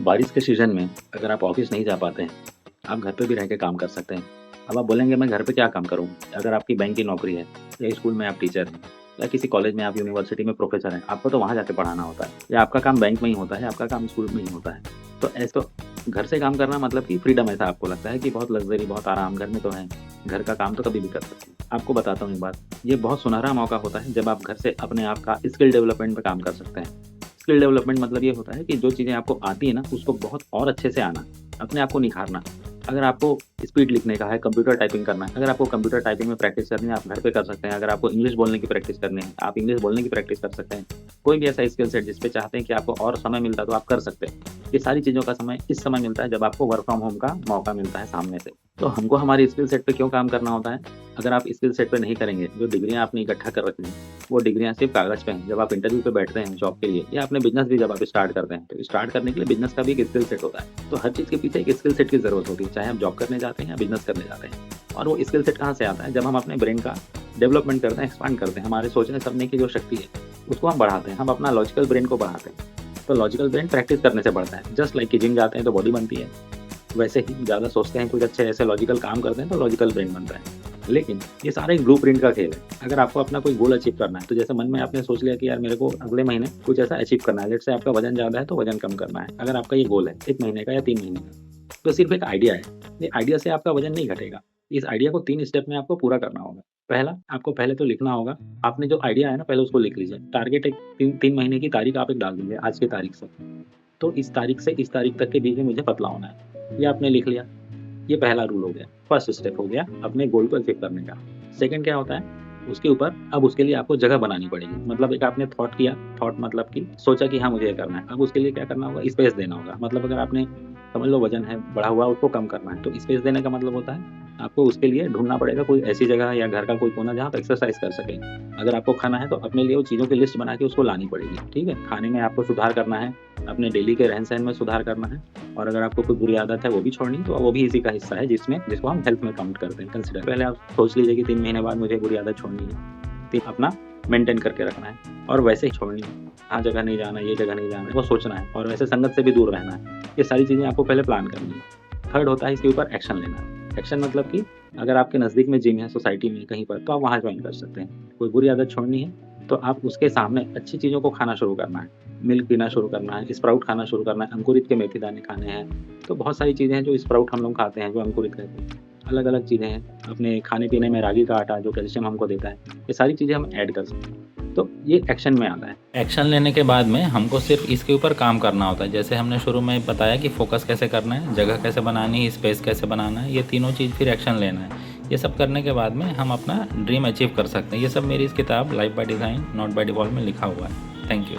बारिश के सीज़न में अगर आप ऑफ़िस नहीं जा पाते हैं, आप घर पे भी रह के काम कर सकते हैं। अब आप बोलेंगे मैं घर पे क्या काम करूँ? अगर आपकी बैंक की नौकरी है या स्कूल में आप टीचर हैं या किसी कॉलेज में आप यूनिवर्सिटी में प्रोफ़ेसर हैं, आपको तो वहाँ जाके पढ़ाना होता है या आपका काम बैंक में ही होता है, आपका काम स्कूल में ही होता है। तो ऐसे तो घर से काम करना मतलब कि फ्रीडम ऐसा आपको लगता है कि बहुत लग्ज़री, बहुत आराम घर में तो है, घर का काम तो कभी भी कर सकते हैं। आपको बताता हूँ एक बात, ये बहुत सुनहरा मौका होता है जब आप घर से अपने आप का स्किल डेवलपमेंट पे काम कर सकते हैं। स्किल डेवलपमेंट मतलब ये होता है कि जो चीज़ें आपको आती है ना, उसको बहुत और अच्छे से आना, अपने आप को निखारना। अगर आपको स्पीड लिखने का है, कंप्यूटर टाइपिंग करना है, अगर आपको कंप्यूटर टाइपिंग में प्रैक्टिस करनी है, आप घर पे कर सकते हैं। अगर आपको इंग्लिश बोलने की प्रैक्टिस करनी है, आप इंग्लिश बोलने की प्रैक्टिस कर सकते हैं। कोई भी ऐसा स्किल सेट जिस पे चाहते हैं कि आपको और समय मिलता है, तो आप कर सकते हैं। ये सारी चीज़ों का समय इस समय मिलता है जब आपको वर्क फ्रॉम होम का मौका मिलता है सामने से। तो हमको हमारी स्किल सेट पे क्यों काम करना होता है? अगर आप स्किल सेट पे नहीं करेंगे, जो डिग्रियाँ आपने इकट्ठा कर रखी हैं, वो डिग्रियाँ सिर्फ़ कागज़ पे हैं। जब आप इंटरव्यू पे बैठते हैं जॉब के लिए या अपने बिज़नेस भी जब आप स्टार्ट करते हैं, तो स्टार्ट करने के लिए बिज़नेस का भी एक स्किल सेट होता है। तो हर चीज़ के पीछे एक स्किल सेट की ज़रूरत होती है, चाहे आप जॉब करने जाते हैं या बिज़नेस करने जाते हैं। और वो स्किल सेट कहाँ से आता है? जब हम अपने ब्रेन का डेवलपमेंट करते हैं, एक्सपांड करते हैं, हमारे सोचने-समझने की जो शक्ति है, उसको हम बढ़ाते हैं, हम अपना लॉजिकल ब्रेन को बढ़ाते हैं। तो लॉजिकल ब्रेन प्रैक्टिस करने से बढ़ता है। जस्ट लाइक कि जिम जाते हैं तो बॉडी बनती है, वैसे ही ज़्यादा सोचते हैं, कुछ अच्छे ऐसे लॉजिकल काम करते हैं तो लॉजिकल ब्रेन बनता है। लेकिन ये सारा एक ब्लूप्रिंट का खेल है। अगर आपको अपना कोई गोल अचीव करना है, तो जैसे मन में आपने सोच लिया कि यार मेरे को अगले महीने कुछ ऐसा अचीव करना है। लेट्स से आपका वज़न ज़्यादा है तो वज़न कम करना है। अगर आपका ये गोल है 1 महीने का या 3 महीने का, तो सिर्फ़ एक आइडिया है। ये आइडिया से आपका वज़न नहीं घटेगा। इस आइडिया को 3 स्टेप में आपको पूरा करना होगा। पहला, आपको पहले तो लिखना होगा। आपने जो आइडिया है ना, पहले उसको लिख लीजिए। टारगेट एक 3 महीने की तारीख आप एक डाल दीजिए आज की तारीख से। तो इस तारीख से इस तारीख तक के बीच में मुझे पतला होना है। ये आपने लिख लिया। ये पहला रूल हो गया, फर्स्ट स्टेप हो गया अपने गोल को अचीव करने का। सेकंड क्या होता है, उसके ऊपर अब उसके लिए आपको जगह बनानी पड़ेगी। मतलब एक आपने थॉट किया, थॉट मतलब कि सोचा कि हाँ, मुझे ये करना है। अब उसके लिए क्या करना होगा, स्पेस देना होगा। मतलब अगर आपने समझ लो वज़न है बढ़ा हुआ, उसको कम करना है, तो स्पेस देने का मतलब होता है आपको उसके लिए ढूँढना पड़ेगा कोई ऐसी जगह या घर का कोई कोना जहाँ आप एक्सरसाइज़ कर सकें। अगर आपको खाना है तो अपने लिए वो चीज़ों की लिस्ट बना के उसको लानी पड़ेगी, ठीक है? खाने में आपको सुधार करना है, अपने डेली के रहन-सहन में सुधार करना है। और अगर आपको कोई बुरी आदत है वो भी छोड़नी, तो वो भी इसी का हिस्सा है जिसको हम हेल्थ में काउंट करते हैं, कंसिडर। पहले आप सोच लीजिए कि 3 महीने बाद मुझे बुरी आदत छोड़नी है। फिर अपना मेंटेन करके रखना है और वैसे ही छोड़नी है। हाँ, जगह नहीं जाना, ये जगह नहीं जाना है, वो सोचना है और वैसे संगत से भी दूर रहना है। ये सारी चीज़ें आपको पहले प्लान करनी है। थर्ड होता है इसके ऊपर एक्शन लेना। एक्शन मतलब कि अगर आपके नज़दीक में जिम है, सोसाइटी में कहीं पर, तो आप वहाँ जॉइन कर सकते हैं। कोई बुरी आदत छोड़नी है, तो आप उसके सामने अच्छी चीज़ों को खाना शुरू करना है। मिल्क पीना शुरू करना है, स्प्राउट खाना शुरू करना है, अंकुरित के मेथी दाने खाने हैं। तो बहुत सारी चीज़ें हैं जो स्प्राउट हम लोग खाते हैं, जो अंकुरित रहते हैं। अलग-अलग चीज़ें हैं, अपने खाने-पीने में रागी का आटा जो कैल्शियम हमको देता है, ये सारी चीज़ें हम ऐड कर सकते हैं। तो ये एक्शन में आता है। एक्शन लेने के बाद में हमको सिर्फ इसके ऊपर काम करना होता है। जैसे हमने शुरू में बताया कि फोकस कैसे करना है, जगह कैसे बनानी है, स्पेस कैसे बनाना है, ये तीनों चीज़ फिर एक्शन लेना है। ये सब करने के बाद में हम अपना ड्रीम अचीव कर सकते हैं। ये सब मेरी इस किताब life by design not by default में लिखा हुआ है। Thank you.